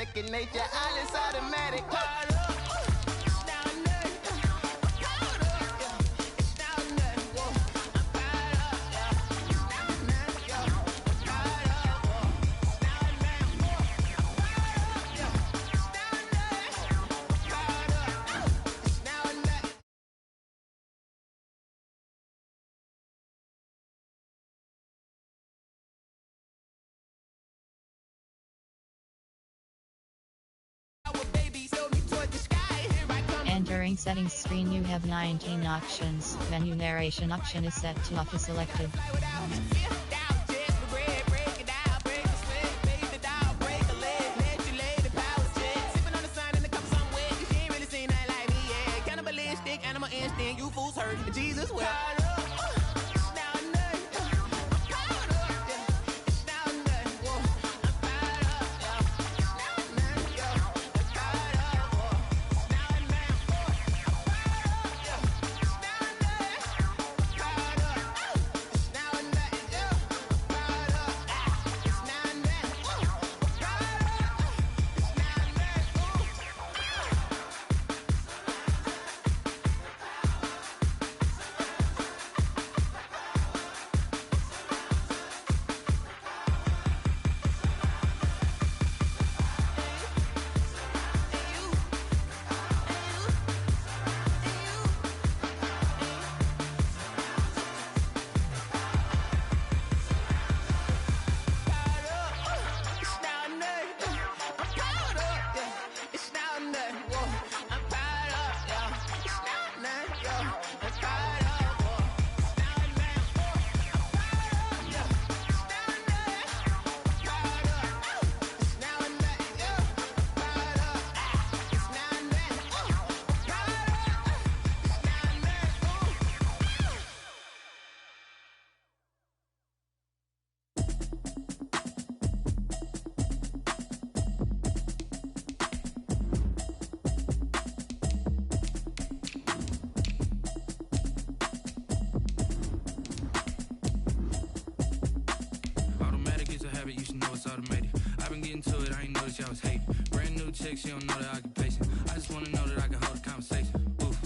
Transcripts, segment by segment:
second nature. All is automatic. Entering settings screen, you have 19 options. Menu narration option is set to off is selected. Jesus will. She don't know the occupation. I just wanna know that I can hold a conversation. Oof,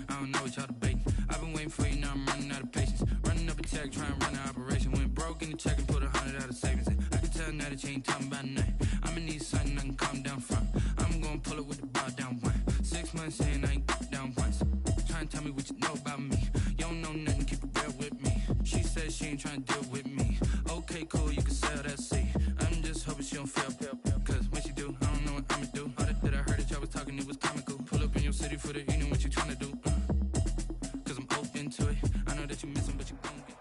I don't know what y'all debating. I've been waiting for you, now I'm running out of patience. Running up a check, trying to run an operation. Went broke in the check and put 100 out of savings in. I can tell now that you ain't talking about nothing. I'ma need something I can calm down from. I'm gonna pull it with the bar down one. 6 months in, I ain't down once. Trying to tell me what you know about me. You don't know nothing, keep it real with me. She says she ain't trying to deal with me. Okay, cool, you can sell that seat. I'm just hoping she don't feel. Cause when she do, I don't know what I'ma do. All that I heard that y'all was talking, it was comical. Pull up in your city for the evening, what you tryna do? Cause I'm open to it. I know that you missing, but you gon' get it.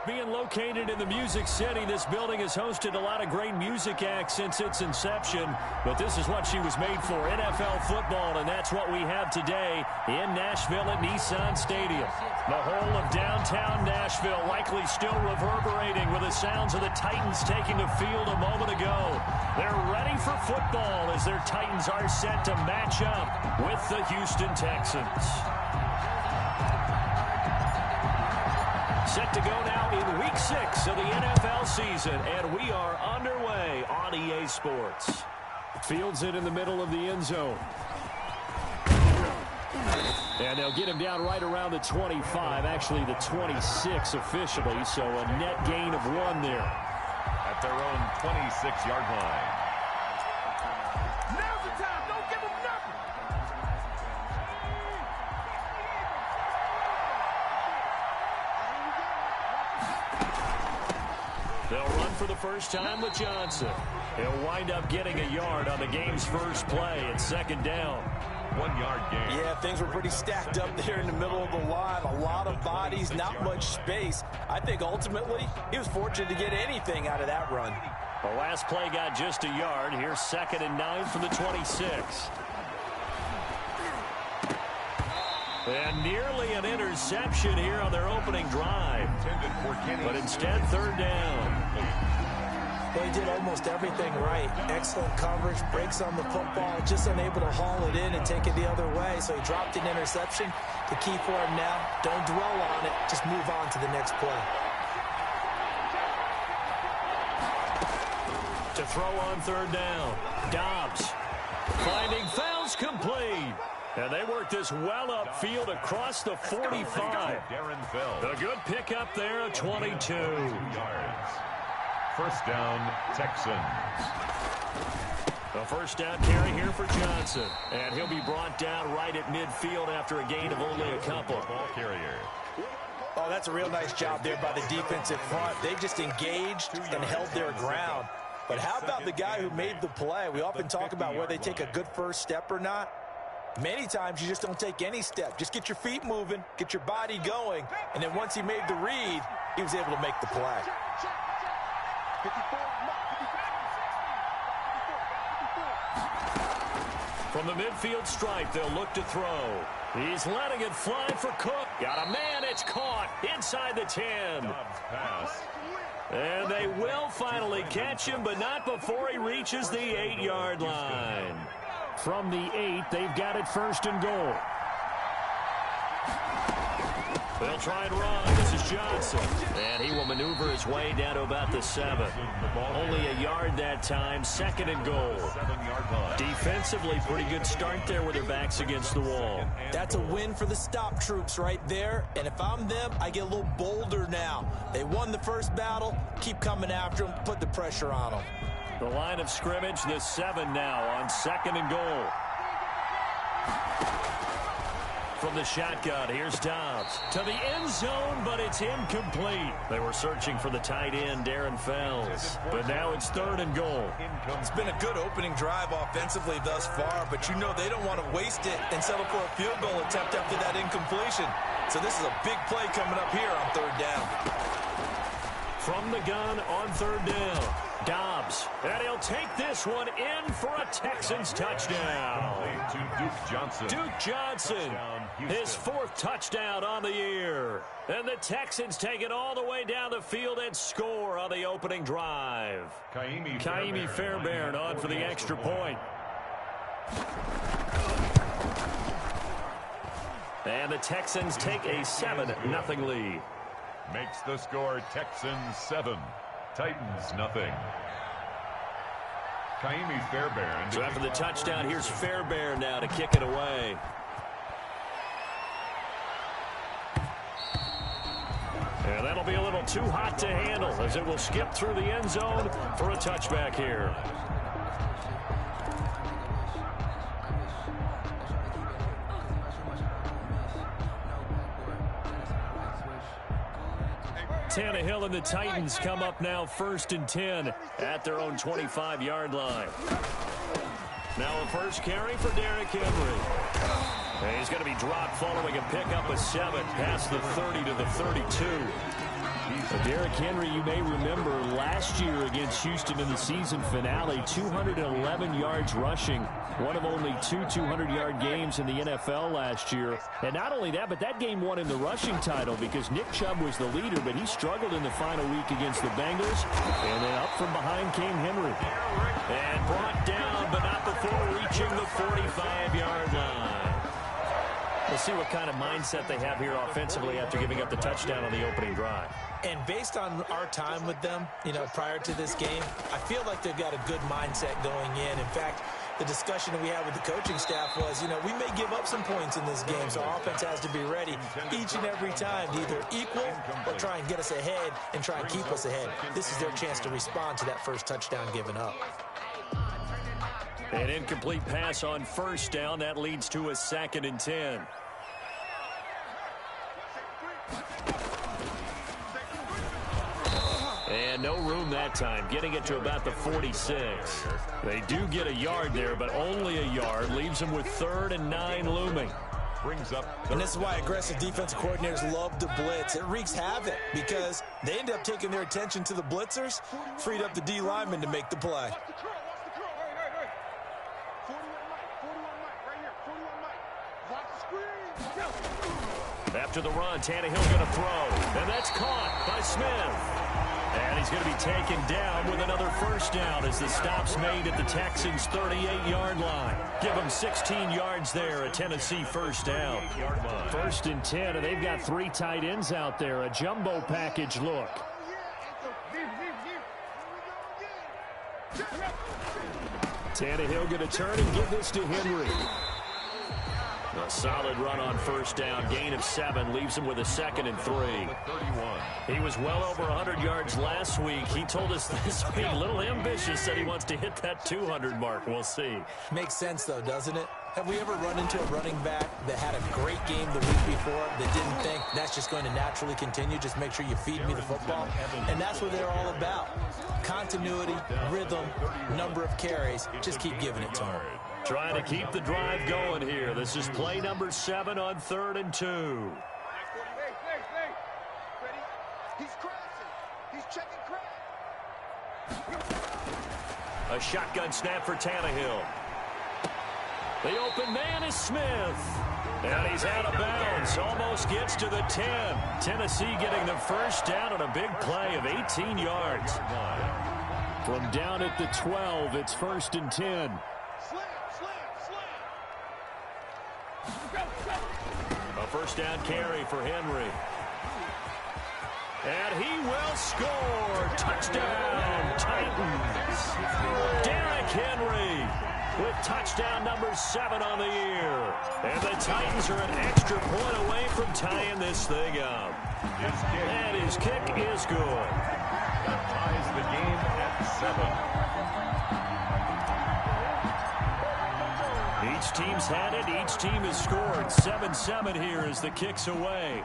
Being located in the Music City, this building has hosted a lot of great music acts since its inception. But this is what she was made for, NFL football, and that's what we have today in Nashville at Nissan Stadium. The whole of downtown Nashville likely still reverberating with the sounds of the Titans taking the field a moment ago. They're ready for football as their Titans are set to match up with the Houston Texans. Set to go now in Week 6 of the NFL season, and we are underway on EA Sports. Fields it in the middle of the end zone. And they'll get him down right around the 25, actually the 26 officially, so a net gain of 1 there. At their own 26-yard line. Now's the time. Don't give them nothing. They'll run for the first time with Johnson. He'll wind up getting a yard on the game's first play at 2nd down. 1-yard gain. Yeah, things were pretty stacked up there in the middle of the line. A lot of bodies, not much space. I think ultimately he was fortunate to get anything out of that run. The last play got just a yard. Here's 2nd and 9 from the 26. And nearly an interception here on their opening drive. But instead, 3rd down. They did almost everything right. Excellent coverage, breaks on the football, just unable to haul it in and take it the other way. So he dropped an interception. The key for him now, don't dwell on it. Just move on to the next play. To throw on third down. Dobbs finding Fells complete. And they work this well upfield across the 45. A good pickup there of 22. 2 yards. First down, Texans. A first down carry here for Johnson. And he'll be brought down right at midfield after a gain of only a couple. Ball carrier. Oh, that's a real nice job there by the defensive front. They just engaged and held their ground. But how about the guy who made the play? We often talk about whether they take a good first step or not. Many times you just don't take any step. Just get your feet moving, get your body going, and then once he made the read, he was able to make the play. From the midfield stripe, they'll look to throw. He's letting it fly for Cook. Got a man, it's caught inside the 10. Dobbs pass. And they will finally catch him, but not before he reaches the 8-yard line. From the 8, they've got it first and goal. They'll try and run. This is Johnson. And he will maneuver his way down to about the 7. Only a yard that time. Second and goal. 7-yard line. Defensively, pretty good start there with their backs against the wall. That's a win for the stop troops right there. And if I'm them, I get a little bolder now. They won the first battle. Keep coming after them. Put the pressure on them. The line of scrimmage, the 7 now on second and goal. From the shotgun, here's Dobbs to the end zone, but it's incomplete. They were searching for the tight end, Darren Fells, but now it's third and goal. It's been a good opening drive offensively thus far, but you know they don't want to waste it and settle for a field goal attempt after that incompletion. So this is a big play coming up here on third down. From the gun on third down, Dobbs, and he'll take this one in for a Texans touchdown. To Duke Johnson. Duke Johnson, his 4th touchdown on the year. And the Texans take it all the way down the field and score on the opening drive. Kaimi Fairbairn on for the extra point. And the Texans take a 7-0 lead. Makes the score Texans 7, Titans nothing. Kaimi Fairbairn. So after the touchdown, here's Fairbairn now to kick it away. And that'll be a little too hot to handle as it will skip through the end zone for a touchback here. Tannehill and the Titans come up now 1st and 10 at their own 25-yard line. Now a first carry for Derrick Henry. And he's going to be dropped following a pickup of 7 past the 30 to the 32. Derrick Henry, you may remember last year against Houston in the season finale, 211 yards rushing, one of only 2 200-yard games in the NFL last year. And not only that, but that game won him the rushing title because Nick Chubb was the leader, but he struggled in the final week against the Bengals. And then up from behind came Henry. And brought down, but not before reaching the 45-yard line. We'll see what kind of mindset they have here offensively after giving up the touchdown on the opening drive. And based on our time with them, prior to this game, I feel like they've got a good mindset going in. In fact, the discussion that we had with the coaching staff was, we may give up some points in this game, so our offense has to be ready each and every time to either equal or try and get us ahead and try and keep us ahead. This is their chance to respond to that first touchdown given up. An incomplete pass on first down. That leads to a 2nd and 10. And no room that time, getting it to about the 46. They do get a yard there, but only a yard. Leaves them with 3rd and 9 looming. Brings up. And this is why aggressive defensive coordinators love to blitz. It wreaks havoc because they end up taking their attention to the blitzers, freed up the D lineman to make the play. After the run, Tannehill going to throw. And that's caught by Smith. And he's going to be taken down with another first down as the stop's made at the Texans' 38-yard line. Give them 16 yards there, a Tennessee first down. 1st and 10, and they've got 3 tight ends out there. A jumbo package look. Tannehill going to turn and give this to Henry. A solid run on first down. Gain of 7 leaves him with a 2nd and 3. He was well over 100 yards last week. He told us this week, a little ambitious, said he wants to hit that 200 mark. We'll see. Makes sense, though, doesn't it? Have we ever run into a running back that had a great game the week before that didn't think that's just going to naturally continue? Just make sure you feed me the football. And that's what they're all about. Continuity, rhythm, number of carries. Just keep giving it to them. Trying to keep the drive going here. This is play number 7 on 3rd and 2. He's crossing. He's checking crack. A shotgun snap for Tannehill. The open man is Smith. And he's out of bounds. Almost gets to the 10. Tennessee getting the first down on a big play of 18 yards. From down at the 12, it's 1st and 10. A first down carry for Henry. And he will score. Touchdown, Titans. Derrick Henry with touchdown number 7 on the year. And the Titans are an extra point away from tying this thing up. And his kick is good. That ties the game at 7. Each team's had it. Each team has scored. 7-7 here as the kick's away.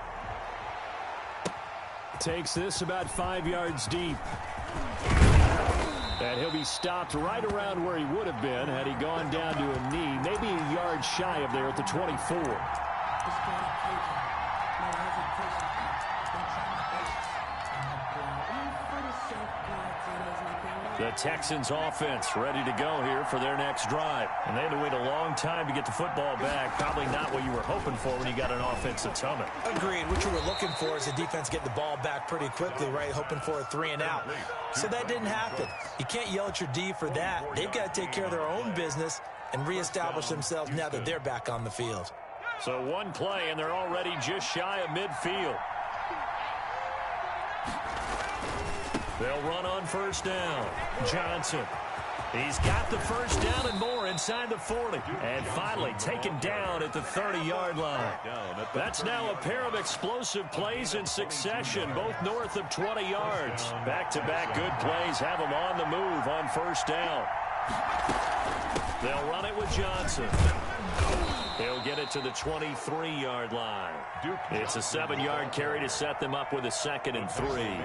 Takes this about 5 yards deep. And he'll be stopped right around where he would have been had he gone down to a knee. Maybe a yard shy of there at the 24. The Texans offense ready to go here for their next drive. And they had to wait a long time to get the football back. Probably not what you were hoping for when you got an offense that's humming. Agreed. What you were looking for is the defense get the ball back pretty quickly, right? Hoping for a 3 and out. So that didn't happen. You can't yell at your D for that. They've got to take care of their own business and reestablish themselves now that they're back on the field. So one play, and they're already just shy of midfield. They'll run on first down. Johnson. He's got the first down and more inside the 40. And finally taken down at the 30-yard line. That's now a pair of explosive plays in succession, both north of 20 yards. Back-to-back good plays have them on the move on first down. They'll run it with Johnson. He'll get it to the 23-yard line. It's a 7-yard carry to set them up with a 2nd and 3.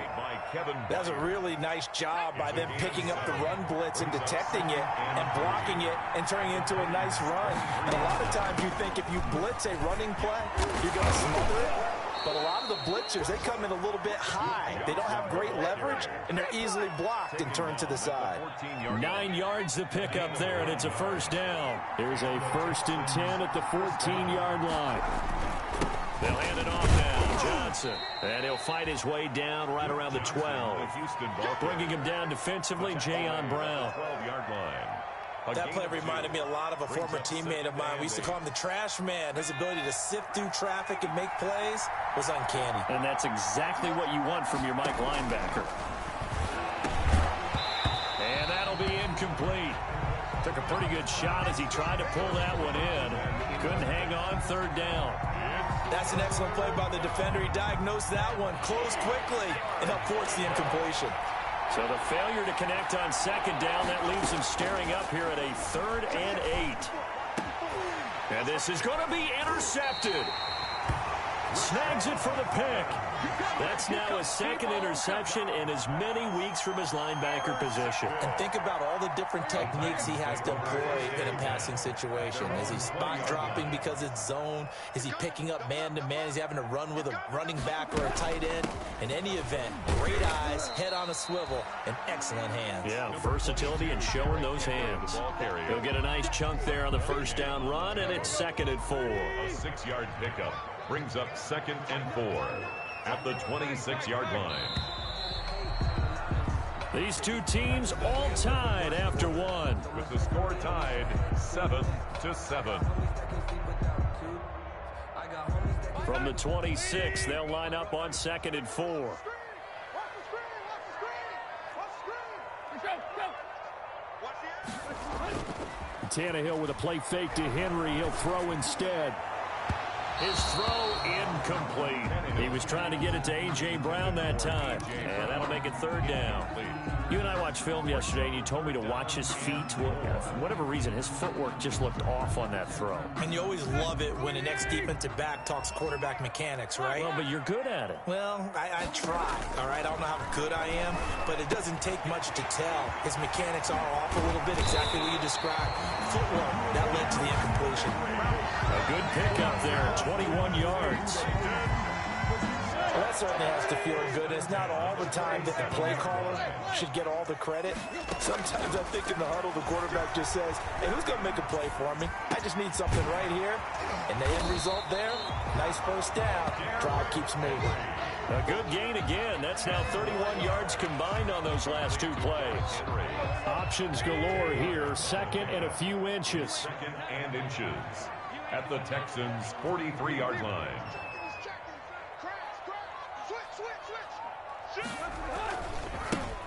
That's a really nice job by them picking up the run blitz and detecting it and blocking it and turning it into a nice run. And a lot of times you think if you blitz a running play, you're going to smother it. But a lot of the blitzers, they come in a little bit high. They don't have great leverage, and they're easily blocked and turned to the side. 9 yards to pick up there, and it's a first down. Here's a 1st and 10 at the 14-yard line. They'll hand it off now, Johnson. And he'll fight his way down right around the 12. Bringing him down defensively, Jayon Brown. 12-yard line. That play reminded me a lot of a former teammate of mine. We used to call him the trash man. His ability to sift through traffic and make plays was uncanny. And that's exactly what you want from your Mike linebacker. And that'll be incomplete. Took a pretty good shot as he tried to pull that one in. Couldn't hang on, 3rd down. That's an excellent play by the defender. He diagnosed that one, closed quickly, and helped force the incompletion. So the failure to connect on 2nd down, that leaves him staring up here at a 3rd and 8. And this is going to be intercepted. Snags it for the pick. That's now a 2nd interception in as many weeks from his linebacker position. And think about all the different techniques he has to employ in a passing situation. Is he spot dropping because it's zone? Is he picking up man-to-man? Is he having to run with a running back or a tight end? In any event, great eyes, head on a swivel, and excellent hands. Yeah, versatility and showing those hands. He'll get a nice chunk there on the first down run, and it's 2nd and 4. A 6-yard pickup brings up 2nd and 4 at the 26-yard line. These two teams all tied after one. With the score tied 7-7. From the 26, they'll line up on 2nd and 4. Tannehill with a play fake to Henry. He'll throw instead. His throw incomplete. He was trying to get it to A.J. Brown that time. And that'll make it third down. You and I watched film yesterday, and you told me to watch his feet. Well, for whatever reason, his footwork just looked off on that throw. And you always love it when an ex-defensive back talks quarterback mechanics, right? Well, but you're good at it. Well, I try, all right? I don't know how good I am, but it doesn't take much to tell. His mechanics are off a little bit, exactly what you described. Footwork, that led to the incompletion. A good pickup there, 21 yards. Well, that certainly has to feel good. It's not all the time that the play caller should get all the credit. Sometimes I think in the huddle, the quarterback just says, hey, who's going to make a play for me? I just need something right here. And the end result there, nice first down. Drive keeps moving. A good gain again. That's now 31 yards combined on those last two plays. Options galore here. Second and a few inches. Second and inches at the Texans' 43-yard line.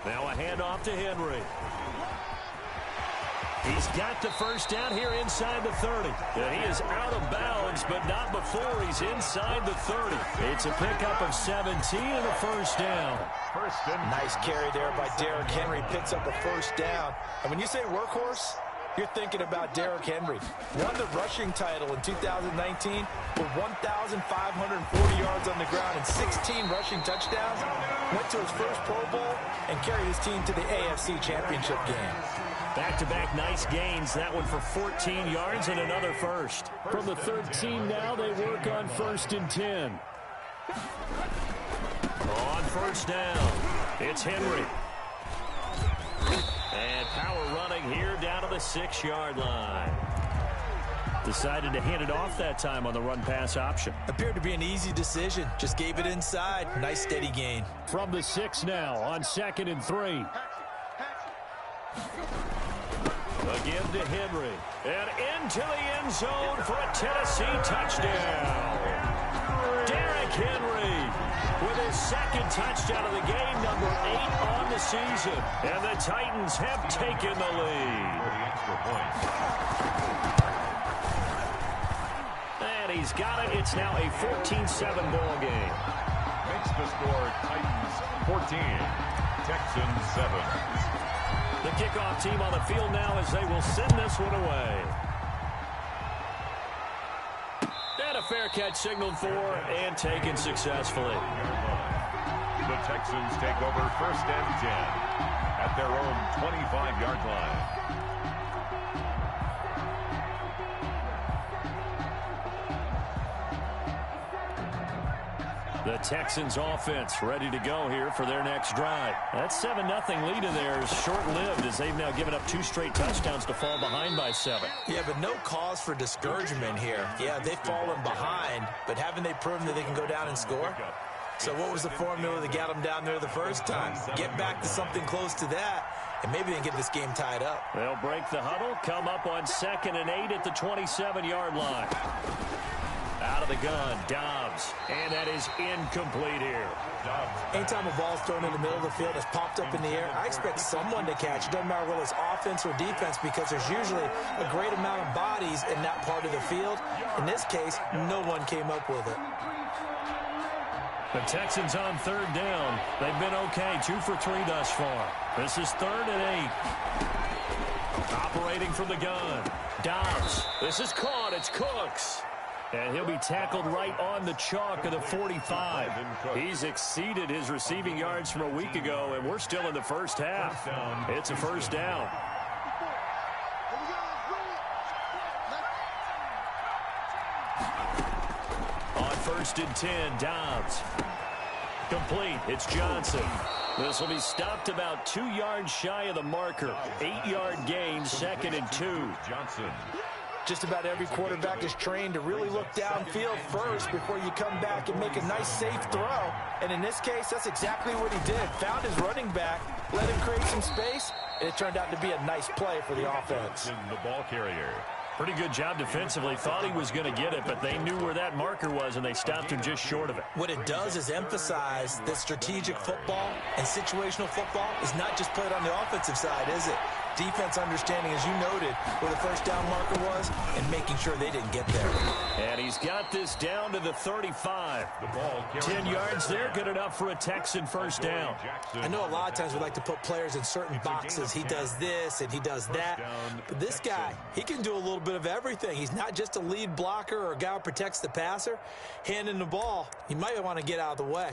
Now a handoff to Henry. He's got the first down here inside the 30. He is out of bounds, but not before he's inside the 30. It's a pickup of 17 and a first down. Nice carry there by Derrick Henry. Picks up a first down. And when you say workhorse, you're thinking about Derrick Henry. Won the rushing title in 2019 with 1,540 yards on the ground and 16 rushing touchdowns. Went to his first Pro Bowl and carried his team to the AFC Championship game. Back-to-back nice gains. That one for 14 yards and another first. From the 13 now, they work on 1st and 10. On first down, it's Henry. And power running here down to the 6-yard line. Decided to hand it off that time on the run-pass option. Appeared to be an easy decision. Just gave it inside. Nice steady gain. From the 6 now on 2nd and 3. Again to Henry. And into the end zone for a Tennessee touchdown. Derrick Henry with his second touchdown of the game, number 8 on the season. And the Titans have taken the lead. For the extra point. And he's got it. It's now a 14-7 ball game. Makes the score Titans 14, Texans 7. The kickoff team on the field now as they will send this one away. And a fair catch signaled for and taken successfully. The Texans take over 1st and 10 at their own 25-yard line. The Texans offense ready to go here for their next drive. That 7-0 lead of theirs short-lived as they've now given up 2 straight touchdowns to fall behind by 7. Yeah, but no cause for discouragement here. Yeah, they've fallen behind, but haven't they proven that they can go down and score? So what was the formula that got them down there the first time? Get back to something close to that, and maybe they can get this game tied up. They'll break the huddle, come up on 2nd and 8 at the 27-yard line. Out of the gun, Dobbs. And that is incomplete here. Anytime a ball's thrown in the middle of the field, it's popped up in the air, I expect someone to catch. It doesn't matter whether it's offense or defense because there's usually a great amount of bodies in that part of the field. In this case, no one came up with it. The Texans on 3rd down. They've been okay, 2 for 3 thus far. This is 3rd and 8. Operating from the gun. Dobbs. This is caught. It's Cooks. And he'll be tackled right on the chalk of the 45. He's exceeded his receiving yards from a week ago, and we're still in the first half. It's a first down. On 1st and 10, Dobbs. Complete. It's Johnson. This will be stopped about 2 yards shy of the marker. 8-yard gain, 2nd and 2. Johnson. Just about every quarterback is trained to really look downfield first before you come back and make a nice, safe throw. And in this case, that's exactly what he did. Found his running back, let him create some space, and it turned out to be a nice play for the offense. The ball carrier. Pretty good job defensively. Thought he was going to get it, but they knew where that marker was, and they stopped him just short of it. What it does is emphasize that strategic football and situational football is not just played on the offensive side, is it? Defense understanding, as you noted, where the first down marker was and making sure they didn't get there. And he's got this down to the 35. 10 yards there, good enough for a Texan first down. I know a lot of times we like to put players in certain boxes. He does this and he does that. But this guy, he can do a little bit of everything. He's not just a lead blocker or a guy who protects the passer. Handing the ball, you might want to get out of the way.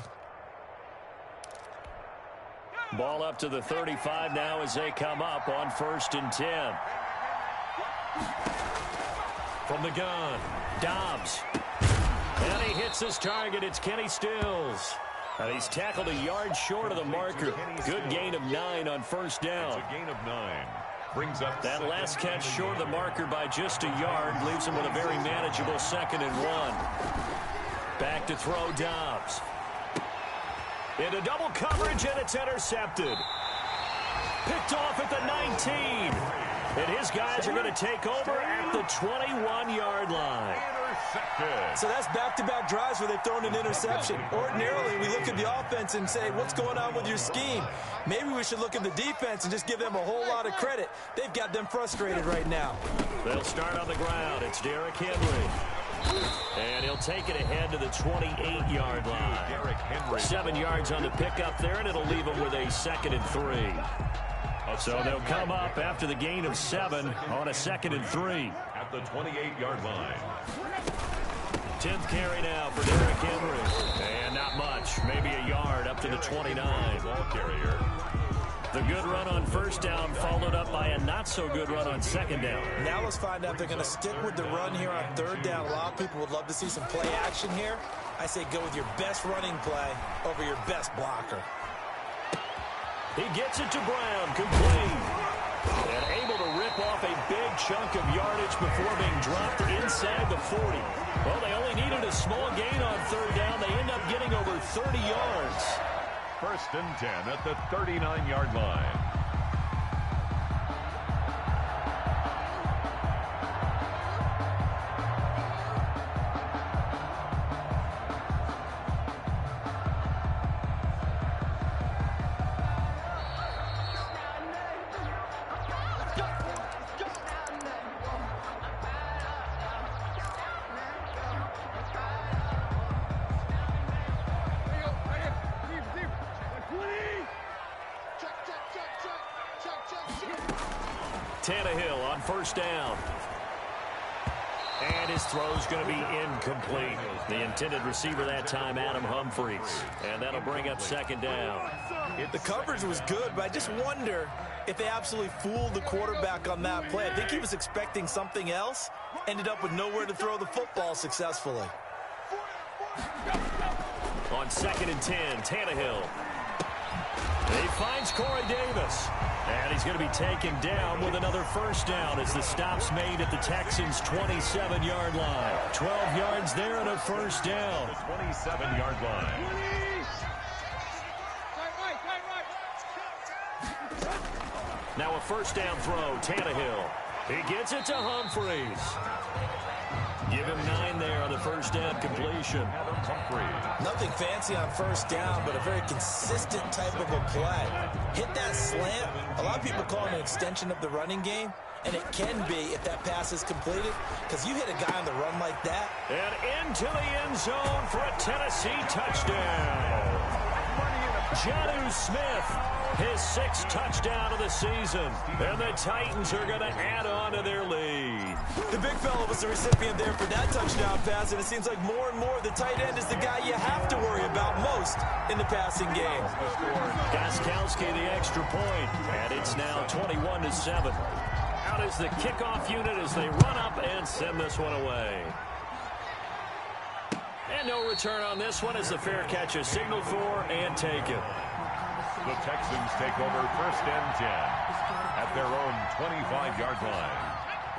Ball up to the 35 now as they come up on 1st and 10. From the gun, Dobbs. And he hits his target. It's Kenny Stills. And he's tackled a yard short of the marker. Good gain of 9 on 1st down. It's a gain of 9. Brings up that last catch short of the marker by just a yard. Leaves him with a very manageable 2nd and 1. Back to throw, Dobbs. Into double coverage, and it's intercepted. Picked off at the 19. And his guys are going to take over at the 21-yard line. So that's back-to-back drives where they've thrown an interception. Ordinarily, we look at the offense and say, what's going on with your scheme? Maybe we should look at the defense and just give them a whole lot of credit. They've got them frustrated right now. They'll start on the ground. It's Derrick Henry. And he'll take it ahead to the 28-yard line. 7 yards on the pickup there, and it'll leave him with a 2nd and 3. So they'll come up after the gain of 7 on a 2nd and 3. At the 28-yard line. 10th carry now for Derrick Henry. And not much. Maybe a yard up to the 29. Ball carrier. The good run on 1st down followed up by a not-so-good run on 2nd down. Now let's find out if they're going to stick with the run here on 3rd down. A lot of people would love to see some play action here. I say go with your best running play over your best blocker. He gets it to Brown, complete. And able to rip off a big chunk of yardage before being dropped inside the 40. Well, they only needed a small gain on 3rd down. They end up getting over 30 yards. 1st and 10 at the 39-yard line. Tannehill on 1st down. And his throw's going to be incomplete. The intended receiver that time, Adam Humphries. And that'll bring up 2nd down. The coverage was good, but I just wonder if they absolutely fooled the quarterback on that play. I think he was expecting something else. Ended up with nowhere to throw the football successfully. On 2nd and 10, Tannehill. He finds Corey Davis. And he's going to be taken down with another 1st down as the stop's made at the Texans' 27-yard line. 12 yards there and a 1st down. The 27-yard line. Now a 1st down throw, Tannehill. He gets it to Humphries. Give him 9 there on the 1st down completion. Nothing fancy on 1st down, but a very consistent type of a play. Hit that slant. A lot of people call it an extension of the running game, and it can be if that pass is completed, because you hit a guy on the run like that. And into the end zone for a Tennessee touchdown. Jonnu Smith, his 6th touchdown of the season. And the Titans are going to add on to their lead. The big fella was the recipient there for that touchdown pass, and it seems like more and more the tight end is the guy you have to worry about most in the passing game. Gostkowski the extra point, and it's now 21-7. Out is the kickoff unit as they run up and send this one away. And no return on this one as the fair catch is signaled for and taken. The Texans take over 1st and 10 at their own 25-yard line.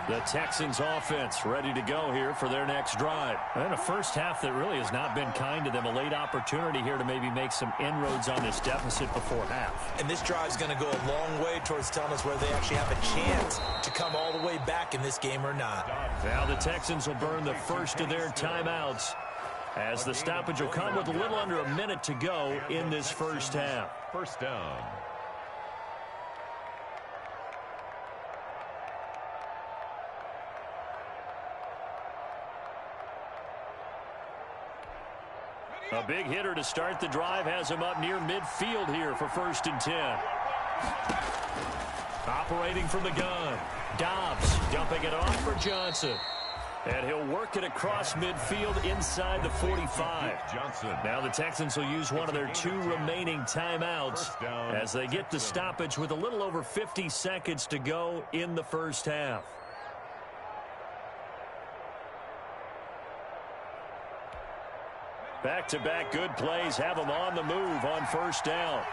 The Texans offense ready to go here for their next drive. And a first half that really has not been kind to them. A late opportunity here to maybe make some inroads on this deficit before half. And this drive's going to go a long way towards telling us whether they actually have a chance to come all the way back in this game or not. Now the Texans will burn the first of their timeouts as the stoppage will come with a little under a minute to go in this first half. 1st down. A big hitter to start the drive has him up near midfield here for 1st and 10. Operating from the gun. Dobbs dumping it off for Johnson. And he'll work it across midfield inside the 45. Johnson. Now the Texans will use one of their 2 remaining timeouts as they get the stoppage with a little over 50 seconds to go in the first half. Back-to-back good plays have them on the move on 1st down.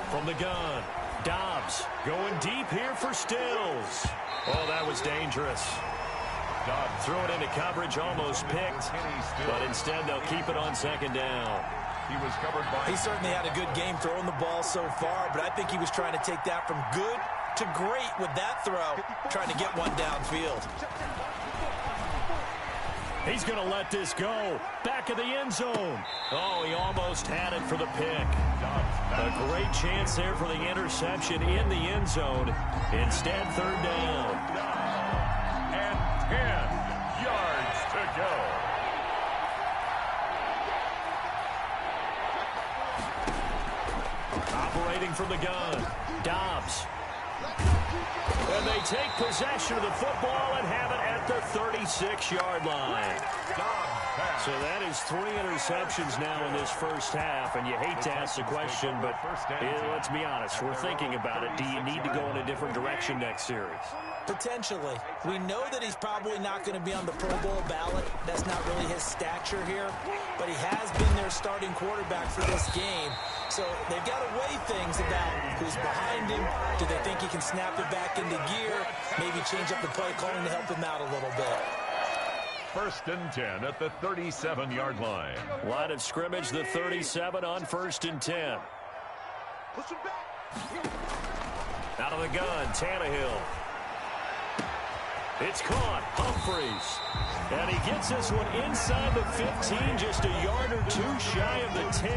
From the gun, Dobbs going deep here for Stills. Oh, that was dangerous. Dobbs threw it into coverage, almost picked, but instead they'll keep it on 2nd down. He was covered by... He certainly had a good game throwing the ball so far, but I think he was trying to take that from good to great with that throw, trying to get one downfield. He's going to let this go. Back of the end zone. Oh, he almost had it for the pick. A great chance there for the interception in the end zone. Instead, 3rd down. And 10 yards to go. Operating from the gun. Dobbs. And they take possession of the football and have it at the 36-yard line. So that is 3 interceptions now in this first half, and you hate to ask the question, but let's be honest, we're thinking about it. Do you need to go in a different direction next series? Potentially. We know that he's probably not going to be on the Pro Bowl ballot. That's not really his stature here, but he has been their starting quarterback for this game. So they've got to weigh things about who's behind him. Do they think he can snap it back into gear? Maybe change up the play calling to help him out a little bit. 1st and 10 at the 37-yard line. Line of scrimmage, the 37 on 1st and 10. Out of the gun, Tannehill. It's caught. Humphreys. And he gets this one inside the 15, just a yard or 2 shy of the 10.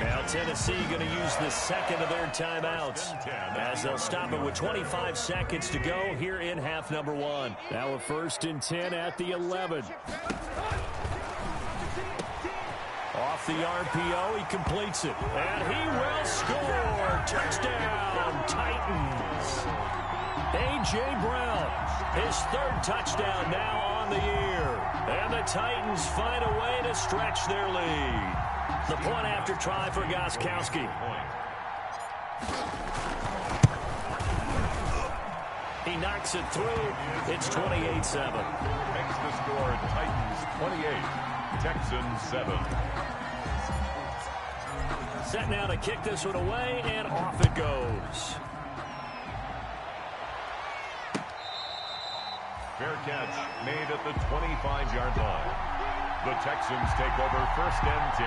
Now Tennessee going to use the 2nd of their timeouts as they'll stop it with 25 seconds to go here in half number 1. Now a 1st and 10 at the 11. Off the RPO, he completes it. And he will score. Touchdown, Titans. A.J. Brown, his 3rd touchdown now on the year. And the Titans find a way to stretch their lead. The point after try for Gostkowski. He knocks it through. It's 28-7. Makes the score Titans 28, Texans 7. Set now to kick this one away, and off it goes. Fair catch made at the 25-yard line. The Texans take over 1st and 10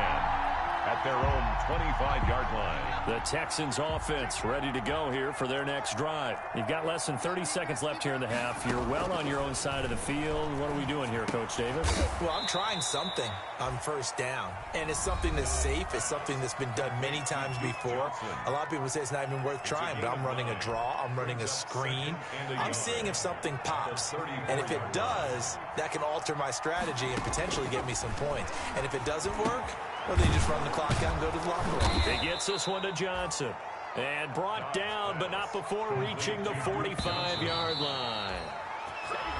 at their own 25-yard line. The Texans offense ready to go here for their next drive. You've got less than 30 seconds left here in the half. You're well on your own side of the field. What are we doing here, Coach Davis? Well, I'm trying something on 1st down, and it's something that's safe. It's something that's been done many times before. A lot of people say it's not even worth trying, but I'm running a draw. I'm running a screen. I'm seeing if something pops, and if it does, that can alter my strategy and potentially get me some points. And if it doesn't work, well, they just run the clock out and go to the locker room. He gets this one to Johnson. And brought down, but not before reaching the 45-yard line.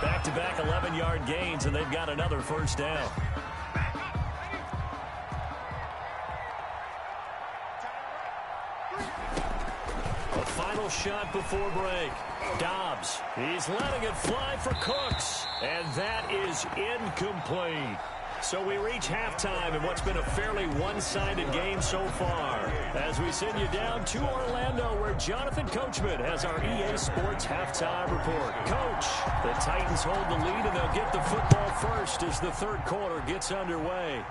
Back-to-back 11-yard gains, and they've got another 1st down. A final shot before break. Dobbs, he's letting it fly for Cooks. And that is incomplete. So we reach halftime in what's been a fairly one-sided game so far. As we send you down to Orlando, where Jonathan Coachman has our EA Sports halftime report. Coach, the Titans hold the lead, and they'll get the football first as the 3rd quarter gets underway.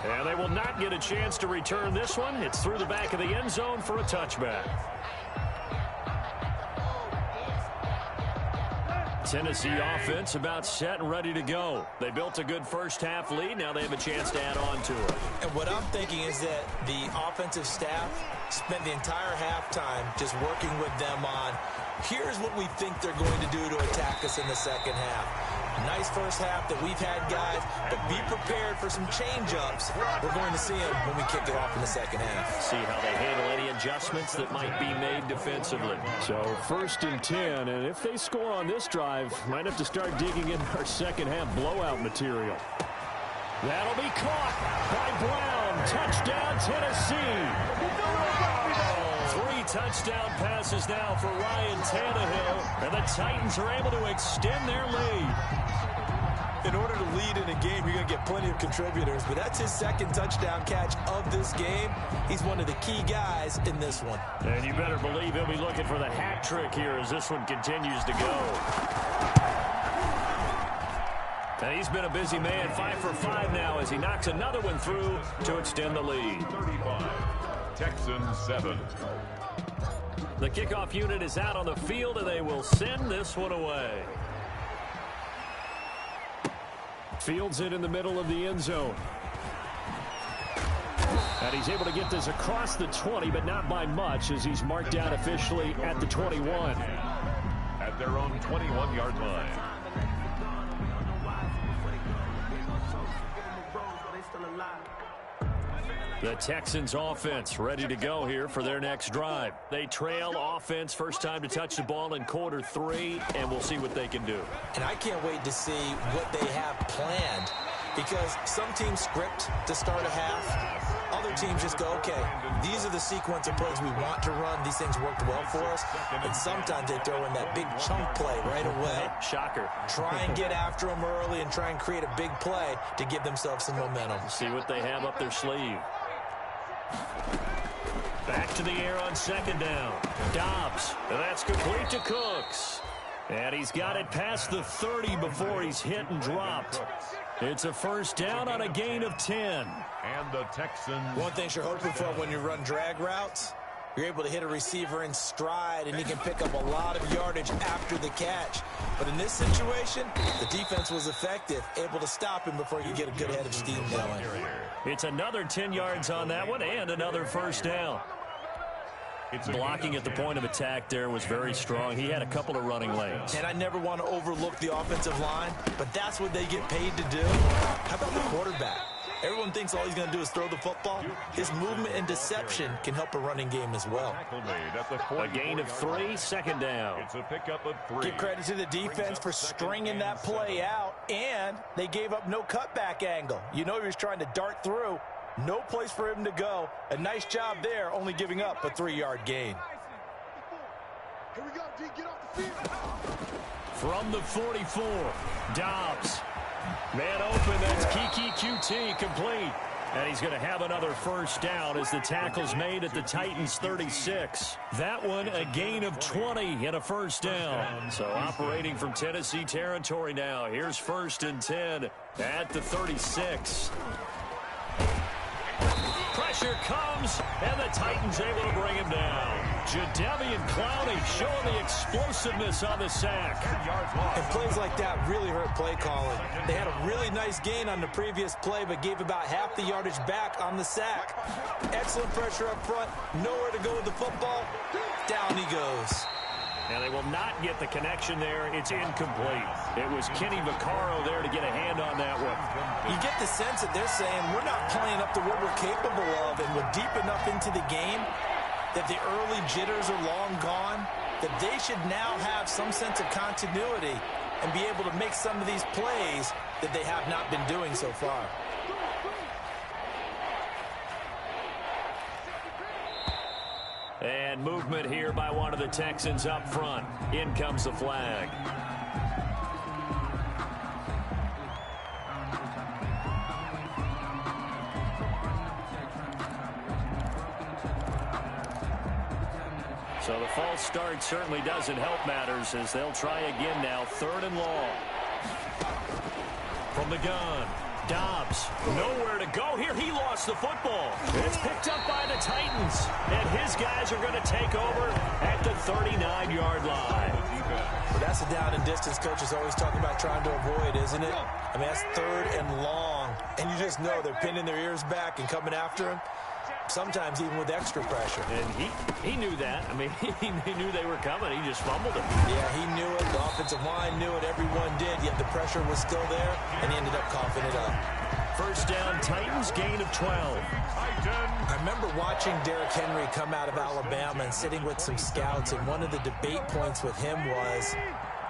And they will not get a chance to return this one. It's through the back of the end zone for a touchback. Tennessee offense about set and ready to go. They built a good first half lead. Now they have a chance to add on to it. And what I'm thinking is that the offensive staff spent the entire halftime just working with them on, here's what we think they're going to do to attack attack us in the second half. Nice first half that we've had, guys, but be prepared for some change-ups. We're going to see them when we kick it off in the second half. See how they handle any adjustments that might be made defensively. So 1st and 10, and if they score on this drive, might have to start digging in our second half blowout material. That'll be caught by Brown. Touchdown, Tennessee. 3 touchdown passes now for Ryan Tannehill, and the Titans are able to extend their lead. In order to lead in a game, you're going to get plenty of contributors, but that's his 2nd touchdown catch of this game. He's one of the key guys in this one. And you better believe he'll be looking for the hat trick here as this one continues to go. And he's been a busy man, 5 for 5 now as he knocks another one through to extend the lead. 35, Texans 7. The kickoff unit is out on the field, and they will send this one away. Fields it in the middle of the end zone. And he's able to get this across the 20, but not by much as he's marked down officially at the 21. At their own 21-yard line. The Texans offense ready to go here for their next drive. They trail offense, first time to touch the ball in quarter 3, and we'll see what they can do. And I can't wait to see what they have planned, because some teams script to start a half. Other teams just go, okay, these are the sequence of plays we want to run. These things worked well for us. And sometimes they throw in that big chunk play right away. Shocker. Try and get after them early and try and create a big play to give themselves some momentum. See what they have up their sleeve. Back to the air on 2nd down. Dobbs. And that's complete to Cooks. And he's got it past the 30 before he's hit and dropped. It's a first down on a gain of 10. And the Texans. One thing you're hoping for when you run drag routes, you're able to hit a receiver in stride, and he can pick up a lot of yardage after the catch. But in this situation, the defense was effective, able to stop him before you get a good head of steam going. It's another 10 yards on that one and another first down. Blocking at the point of attack there was very strong. He had a couple of running lanes. And I never want to overlook the offensive line, but that's what they get paid to do. How about the quarterback? Everyone thinks all he's going to do is throw the football. His movement and deception can help a running game as well. A gain of 3, 2nd down. It's a pickup of 3. Give credit to the defense for stringing that play out, and they gave up no cutback angle. You know he was trying to dart through. No place for him to go. A nice job there, only giving up a 3-yard gain. Here we go, D, get off the field. From the 44, Dobbs. Man open, that's Kiki QT complete. And he's going to have another first down as the tackle's made at the Titans 36. That one a gain of 20 and a first down. So operating from Tennessee territory now. Here's 1st and 10 at the 36. Pressure comes, and the Titans able to bring him down. Jadeveon Clowney showing the explosiveness on the sack. And plays like that really hurt play calling. They had a really nice gain on the previous play, but gave about half the yardage back on the sack. Excellent pressure up front. Nowhere to go with the football. Down he goes. Now they will not get the connection there. It's incomplete. It was Kenny Vaccaro there to get a hand on that one. You get the sense that they're saying we're not playing up to what we're capable of, and we're deep enough into the game that the early jitters are long gone, that they should now have some sense of continuity and be able to make some of these plays that they have not been doing so far. And movement here by one of the Texans up front. In comes the flag. So the false start certainly doesn't help matters as they'll try again now. 3rd and long. From the gun. Dobbs, nowhere to go here. He lost the football. It's picked up by the Titans, and his guys are going to take over at the 39-yard line. Well, that's a down and distance coaches always talking about trying to avoid, isn't it? I mean, that's 3rd and long, and you just know they're pinning their ears back and coming after him. sometimes even with extra pressure. And he knew that. I mean, he knew they were coming. He just fumbled it. Yeah, he knew it. The offensive line knew it. Everyone did, yet the pressure was still there, and he ended up coughing it up. First down, Titans, gain of 12. I remember watching Derrick Henry come out of Alabama and sitting with some scouts, and one of the debate points with him was,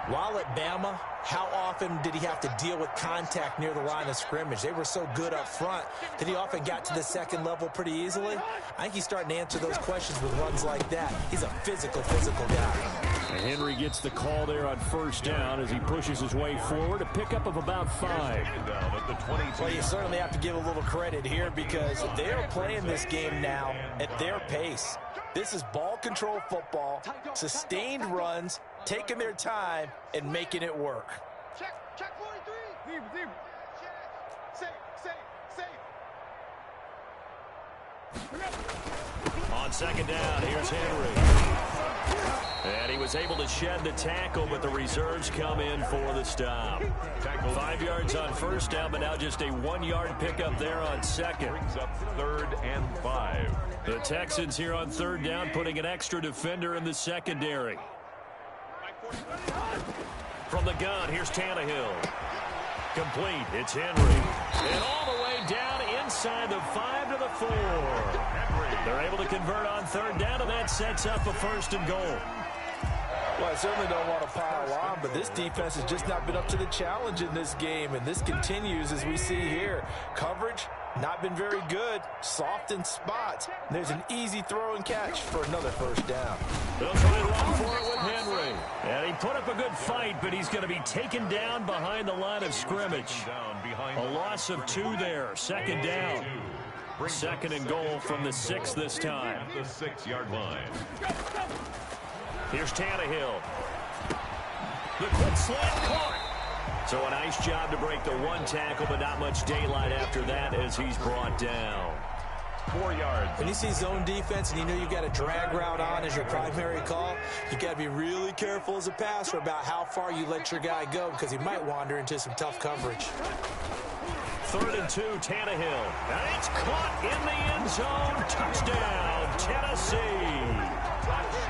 while at Bama, how often did he have to deal with contact near the line of scrimmage? They were so good up front that he often got to the second level pretty easily. I think he's starting to answer those questions with runs like that. He's a physical guy. And Henry gets the call there on first down as he pushes his way forward, a pickup of about 5. Well, you certainly have to give a little credit here because they are playing this game now at their pace. This is ball control football, sustained runs, taking their time and making it work. Check 43. Deep. Safe. On second down, here's Henry. And he was able to shed the tackle, but the reserves come in for the stop. 5 yards on first down, but now just a 1-yard pickup there on second. Brings up 3rd and 5. The Texans here on third down, putting an extra defender in the secondary. From the gun, here's Tannehill. Complete. It's Henry. And all the way down inside the 5 to the 4. They're able to convert on third down, and that sets up a 1st and goal. Well, I certainly don't want to pile on, but this defense has just not been up to the challenge in this game, and this continues as we see here. Coverage, not been very good, soft in spots. And there's an easy throw and catch for another 1st down. They'll try to run for it with Henry. And he put up a good fight, but he's going to be taken down behind the line of scrimmage. A loss of 2 there, 2nd down. 2nd and goal from the 6 this time. The 6-yard line. Here's Tannehill. The quick slant caught. So a nice job to break the 1 tackle, but not much daylight after that as he's brought down. 4 yards. When you see zone defense and you know you've got a drag route on as your primary call, you got to be really careful as a passer about how far you let your guy go because he might wander into some tough coverage. 3rd and 2, Tannehill. And it's caught in the end zone. Touchdown, Tennessee.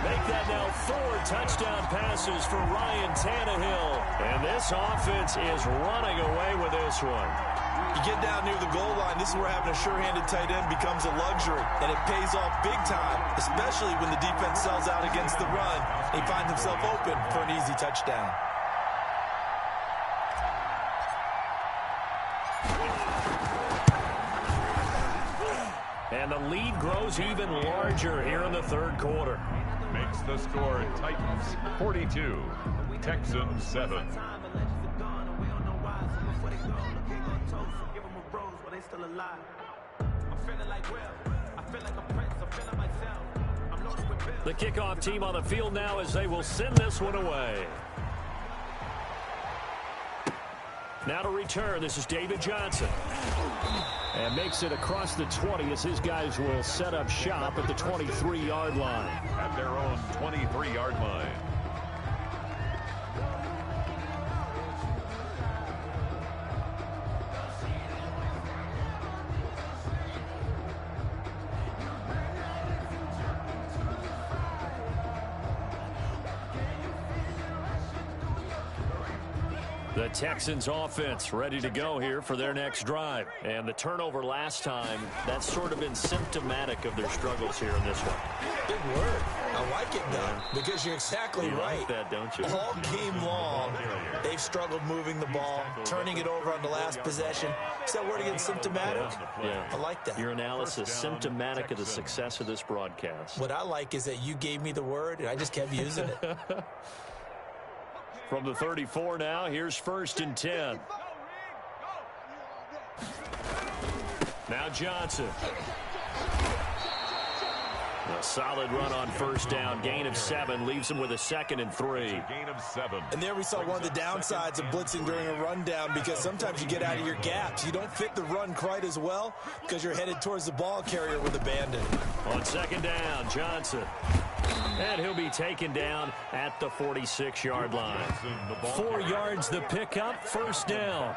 Make that now 4 touchdown passes for Ryan Tannehill. And this offense is running away with this one. You get down near the goal line, this is where having a sure-handed tight end becomes a luxury. And it pays off big time, especially when the defense sells out against the run. He finds himself open for an easy touchdown. And the lead grows even larger here in the 3rd quarter. Makes the score Titans 42, Texans 7. The kickoff team on the field now as they will send this one away. Now to return, this is David Johnson. And makes it across the 20 as his guys will set up shop at the 23-yard line. At their own 23-yard line. The Texans offense ready to go here for their next drive. And the turnover last time, that's sort of been symptomatic of their struggles here in this one. Good word. I like it, though, because you're exactly you right. Like that, don't you? All game long, they've struggled moving the ball, turning it over on the last possession. Is that word again, symptomatic? Yeah. I like that. Your analysis, symptomatic of the success of this broadcast. What I like is that you gave me the word, and I just kept using it. From the 34 now, here's 1st and 10. Now Johnson. A solid run on first down. Gain of 7 leaves him with a 2nd and 3. Gain of 7. And there we saw one of the downsides of blitzing during a rundown because sometimes you get out of your gaps. You don't fit the run quite as well because you're headed towards the ball carrier with abandon. On 2nd down, Johnson. And he'll be taken down at the 46-yard line. 4 yards the pickup, first down.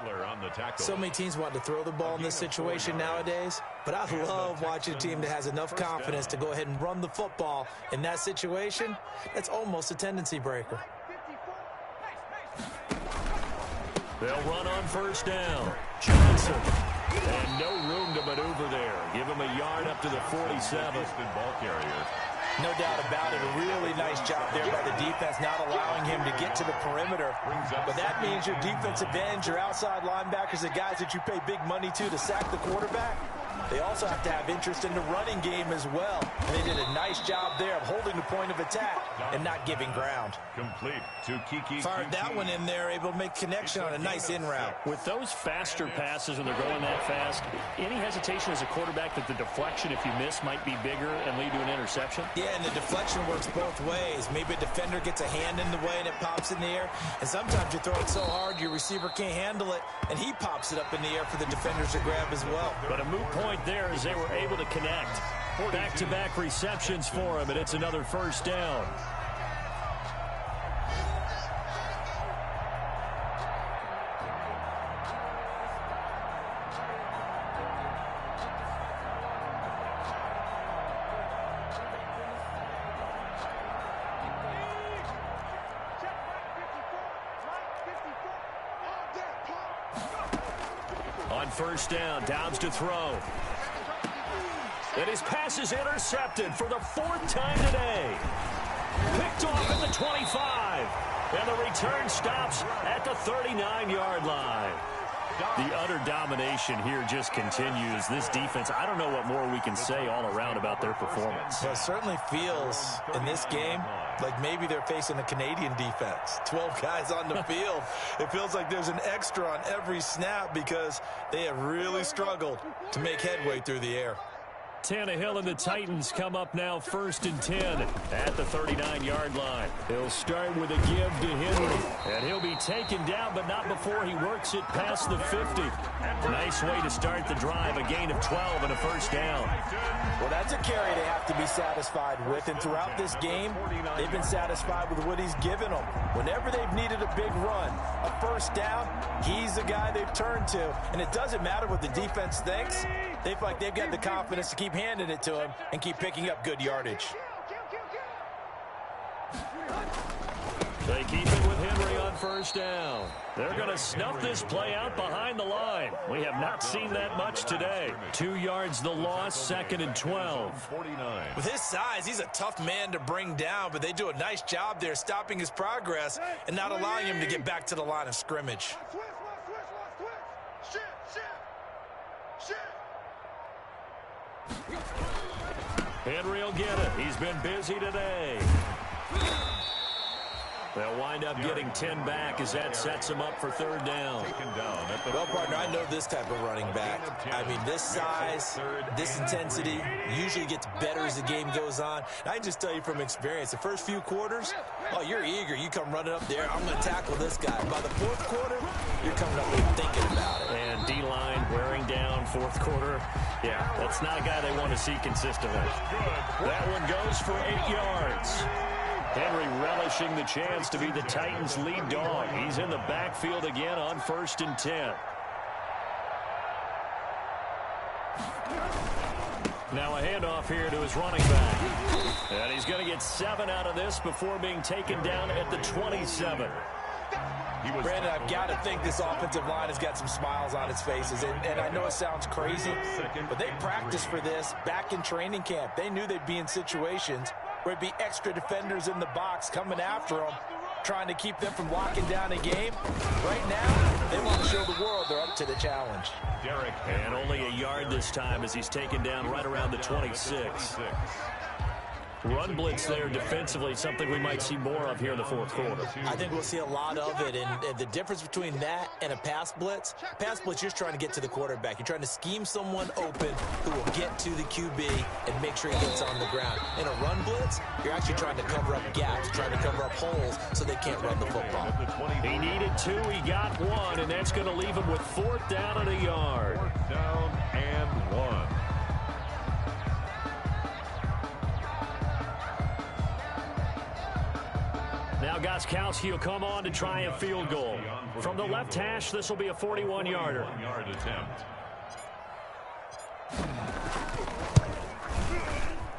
So many teams want to throw the ball in this situation nowadays, but I love watching a team that has enough confidence to go ahead and run the football in that situation. That's almost a tendency breaker. They'll run on first down. Johnson. And no room to maneuver there. Give him a yard up to the 47. Ball carrier. No doubt about it. A really nice job there by the defense, not allowing him to get to the perimeter. But that means your defensive ends, your outside linebackers, the guys that you pay big money to sack the quarterback, they also have to have interest in the running game as well. And they did a nice job there of holding the point of attack and not giving ground. Complete to Kiki. Fired that one in there, able to make connection on a nice in route. With those faster passes when they're going that fast, any hesitation as a quarterback that the deflection, if you miss, might be bigger and lead to an interception? Yeah, and the deflection works both ways. Maybe a defender gets a hand in the way and it pops in the air. And sometimes you throw it so hard your receiver can't handle it, and he pops it up in the air for the defenders to grab as well. But a moot point there as they were able to connect. Back-to-back receptions for him, and it's another first down. On first down, Downs to throw. And his pass is intercepted for the 4th time today. Picked off at the 25. And the return stops at the 39-yard line. The utter domination here just continues. This defense, I don't know what more we can say all around about their performance. Well, it certainly feels in this game like maybe they're facing a Canadian defense. 12 guys on the field. It feels like there's an extra on every snap because they have really struggled to make headway through the air. Tannehill and the Titans come up now 1st and 10 at the 39-yard line. He'll start with a give to Henry, and he'll be taken down, but not before he works it past the 50. Nice way to start the drive, a gain of 12 and a first down. Well, that's a carry they have to be satisfied with, and throughout this game, they've been satisfied with what he's given them. Whenever they've needed a big run, a first down, he's the guy they've turned to, and it doesn't matter what the defense thinks. They feel like they've got the confidence to keep handing it to him and keep picking up good yardage. They keep it with Henry on first down. They're going to snuff this play out behind the line. We have not seen that much today. 2 yards the loss, 2nd and 12. With his size, he's a tough man to bring down, but they do a nice job there stopping his progress and not allowing him to get back to the line of scrimmage. Henry will get it. He's been busy today. They'll wind up getting 10 back as that sets him up for 3rd down. Well, partner, I know this type of running back. I mean, this size, this intensity usually gets better as the game goes on. I can just tell you from experience, the first few quarters, oh, you're eager. You come running up there, I'm going to tackle this guy. By the 4th quarter, you're coming up and thinking about it. And D-line wearing down 4th quarter. Yeah, that's not a guy they want to see consistently. That one goes for 8 yards. Henry relishing the chance to be the Titans' lead dog. He's in the backfield again on 1st and 10. Now a handoff here to his running back. And he's going to get 7 out of this before being taken down at the 27. Brandon, I've got to think this offensive line has got some smiles on its faces. And I know it sounds crazy, but they practiced for this back in training camp. They knew they'd be in situations where it'd be extra defenders in the box coming after them, trying to keep them from locking down a game. Right now, they want to show the world they're up to the challenge. And only a yard this time as he's taken down right around the 26. Run blitz there defensively, something we might see more of here in the 4th quarter. I think we'll see a lot of it, and the difference between that and a pass blitz, you're just trying to get to the quarterback. You're trying to scheme someone open who will get to the QB and make sure he gets on the ground. In a run blitz, you're actually trying to cover up gaps, trying to cover up holes so they can't run the football. He needed 2, he got 1, and that's going to leave him with 4th down and a yard. 4th down and 1. Now Gostkowski will come on to try a field goal. From the left hash, this will be a 41-yarder. Yard attempt.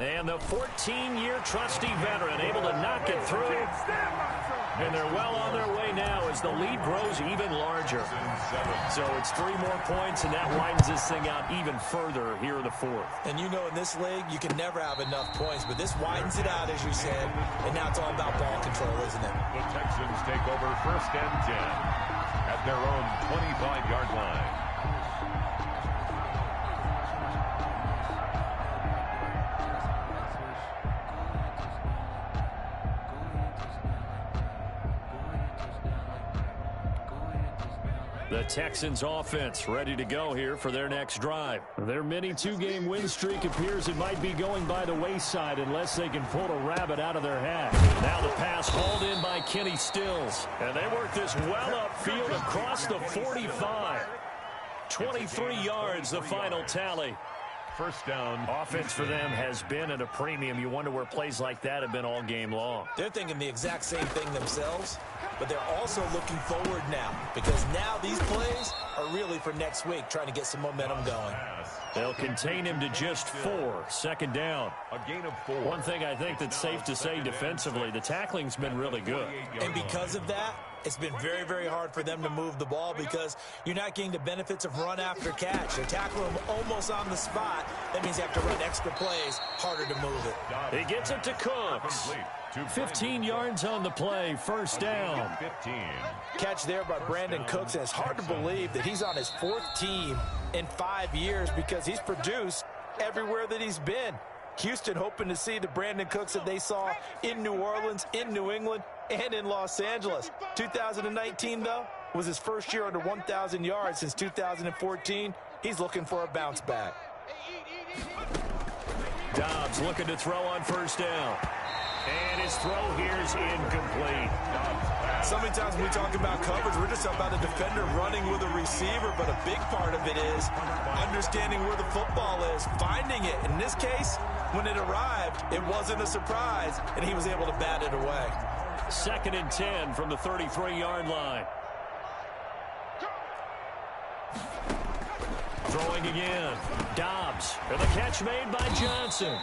And the 14-year trusty veteran able to knock it through. And they're well on their way now as the lead grows even larger. So it's 3 more points, and that widens this thing out even further here in the fourth. And you know in this league, you can never have enough points, but this widens it out, as you said, and now it's all about ball control, isn't it? The Texans take over 1st and 10 at their own 25-yard line. The Texans offense ready to go here for their next drive. Their mini 2-game win streak appears it might be going by the wayside unless they can pull a rabbit out of their hat. Now the pass hauled in by Kenny Stills. And they work this well upfield across the 45. 23 yards, the final tally. 1st down. Offense for them has been at a premium. You wonder where plays like that have been all game long. They're thinking the exact same thing themselves, but they're also looking forward now because now these plays are really for next week, trying to get some momentum going. They'll contain him to just 4. 2nd down. A gain of 4. One thing I think that's safe to say defensively, the tackling's been really good. And because of that, it's been very, very hard for them to move the ball because you're not getting the benefits of run after catch. They tackle him almost on the spot. That means you have to run extra plays, harder to move it. He gets it to Cooks. 15 yards on the play, 1st down. 15. Catch there by Brandon Cooks, and it's hard to believe that he's on his 4th team in 5 years because he's produced everywhere that he's been. Houston hoping to see the Brandon Cooks that they saw in New Orleans, in New England, and in Los Angeles. 2019, though, was his first year under 1,000 yards since 2014. He's looking for a bounce back. Dobbs looking to throw on 1st down. And his throw here is incomplete. So many times when we talk about coverage, we're just about a defender running with a receiver, but a big part of it is understanding where the football is, finding it. In this case, when it arrived, it wasn't a surprise, and he was able to bat it away. 2nd and 10 from the 33-yard line. Throwing again. Dobbs. And the catch made by Johnson.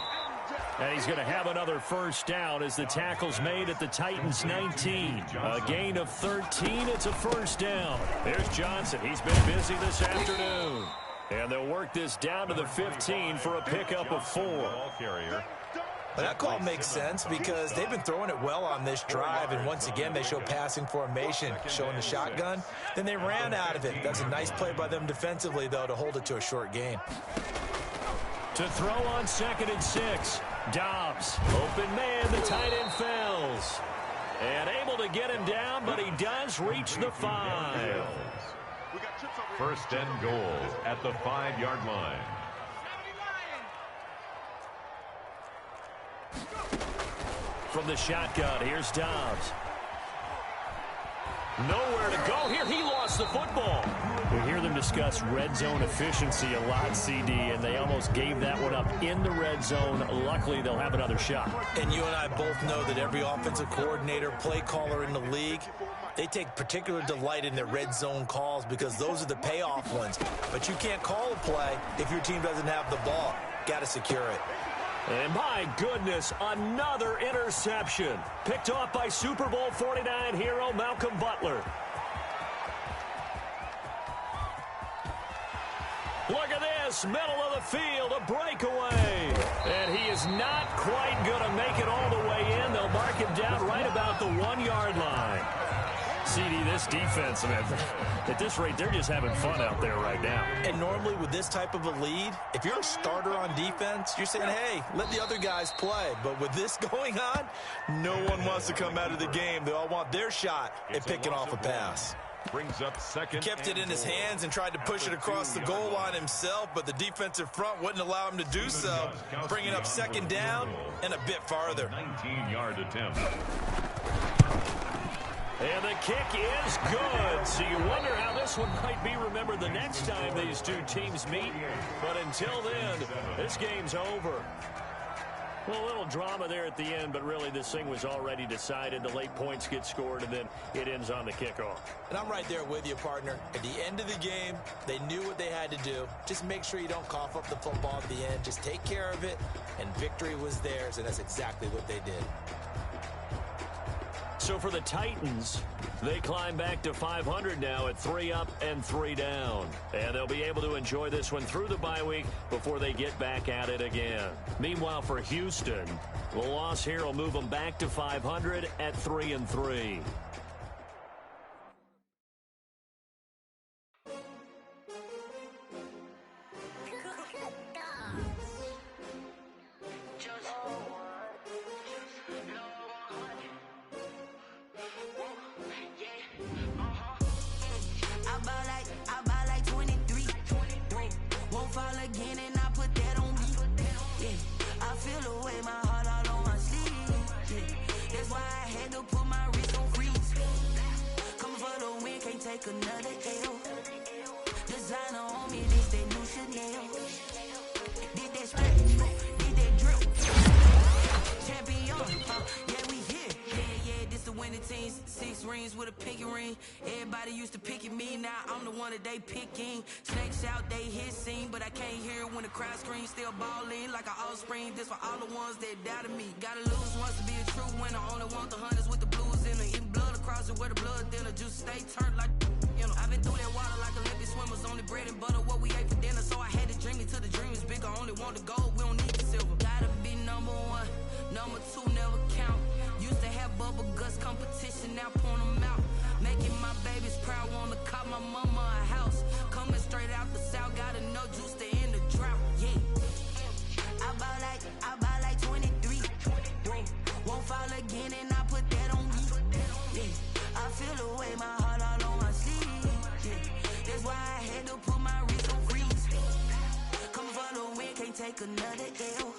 And he's going to have another 1st down as the tackle's made at the Titans' 19. A gain of 13. It's a 1st down. There's Johnson. He's been busy this afternoon. And they'll work this down to the 15 for a pickup of 4. Ball carrier. But that call makes sense because they've been throwing it well on this drive, and once again they show passing formation, showing the shotgun. Then they ran out of it. That's a nice play by them defensively, though, to hold it to a short gain. To throw on 2nd and 6. Dobbs, open man, the tight end fails. And able to get him down, but he does reach the 5. 1st and goal at the 5-yard line. From the shotgun, here's Dobbs. Nowhere to go here. He lost the football. We hear them discuss red zone efficiency a lot, CD, and they almost gave that one up in the red zone. Luckily, they'll have another shot. And you and I both know that every offensive coordinator, play caller in the league, they take particular delight in their red zone calls because those are the payoff ones. But you can't call a play if your team doesn't have the ball. Got to secure it. And my goodness, another interception. Picked off by Super Bowl 49 hero Malcolm Butler. Look at this, middle of the field, a breakaway. And he is not quite going to make it all the way in. They'll mark him down right about the 1-yard line. CD, this defense, man, at this rate, they're just having fun out there right now. And normally with this type of a lead, if you're a starter on defense, you're saying, hey, let the other guys play. But with this going on, no one wants to come out of the game. They all want their shot at picking off a pass. Brings up 2nd. Kept it in his hands and tried to push it across the goal line himself, but the defensive front wouldn't allow him to do so. Bringing up 2nd down and a bit farther. 19-yard attempt. And the kick is good. So you wonder how this one might be remembered the next time these two teams meet. But until then, this game's over. Well, a little drama there at the end, but really this thing was already decided. The late points get scored, and then it ends on the kickoff. And I'm right there with you, partner. At the end of the game, they knew what they had to do. Just make sure you don't cough up the football at the end. Just take care of it, and victory was theirs, and that's exactly what they did. So for the Titans, they climb back to 500 now at 3 up and 3 down. And they'll be able to enjoy this one through the bye week before they get back at it again. Meanwhile, for Houston, the loss here will move them back to 500 at 3 and 3. Another L. Designer on me, this that new Chanel. Did that splash, did that drip. Champion, yeah, we here. Yeah, this the winning team. 6 rings with a pinky ring. Everybody used to pick at me, now I'm the one that they picking. Snakes out, they hit scene, but I can't hear when the crowd screams. Still balling like an offspring. This for all the ones that doubted me. Gotta lose once to be a true winner. Only want the hunters with the blues in them. Eating blood across it where the blood thinner. Juice stay turned like. I've been through that water like Olympic swimmers. Only bread and butter, what we ate for dinner. So I had to dream it till the dream is bigger. Only want the gold, we don't need the silver. Gotta be number 1, number 2 never count. Used to have bubble guts competition, now point them out. Making my babies proud, wanna cop my mama a house. Coming straight out the south, got enough juice to end the drought. Yeah, I buy like 23. Won't fall again, and I put that on me. Yeah, I feel the way my heart all on my sleeve. That's why I had to put my wrist on freeze. Coming for the win, can't take another L.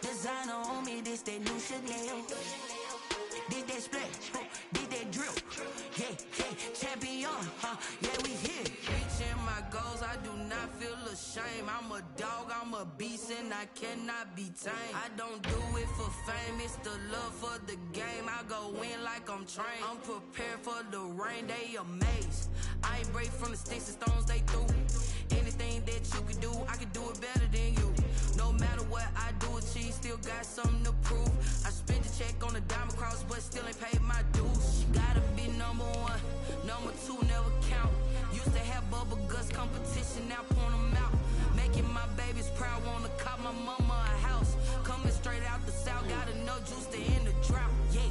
Designer on me, this that new Chanel. Did that splash, did that drip. Yeah, champion, yeah, we here. Reaching my goals, I do not feel ashamed. I'm a dog, I'm a beast, and I cannot be tamed. I don't do it for fame, it's the love for the game. I go in like I'm trained. I'm prepared for the rain, they amazed. I ain't brave from the sticks and stones they threw. Anything that you can do, I can do it better than you. No matter what I do, achieve, still got something to prove. I spent the check on the diamond cross, but still ain't paid my dues. Gotta be number 1, number 2 never count. Used to have bubble guts competition, now point them out. Making my babies proud, wanna cop my mama a house. Coming straight out the south, got enough juice to end the drought. Yeah,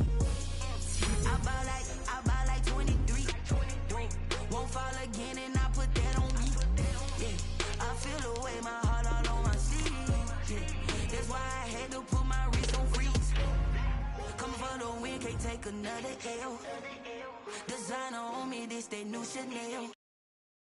I buy like 23. Won't fall again, and I put that on me. Yeah, I feel the way my heart all on my sleeve. Yeah, that's why I had to put my wrist on freeze. Coming for the win, can't take another L. Designer on me, this that new Chanel.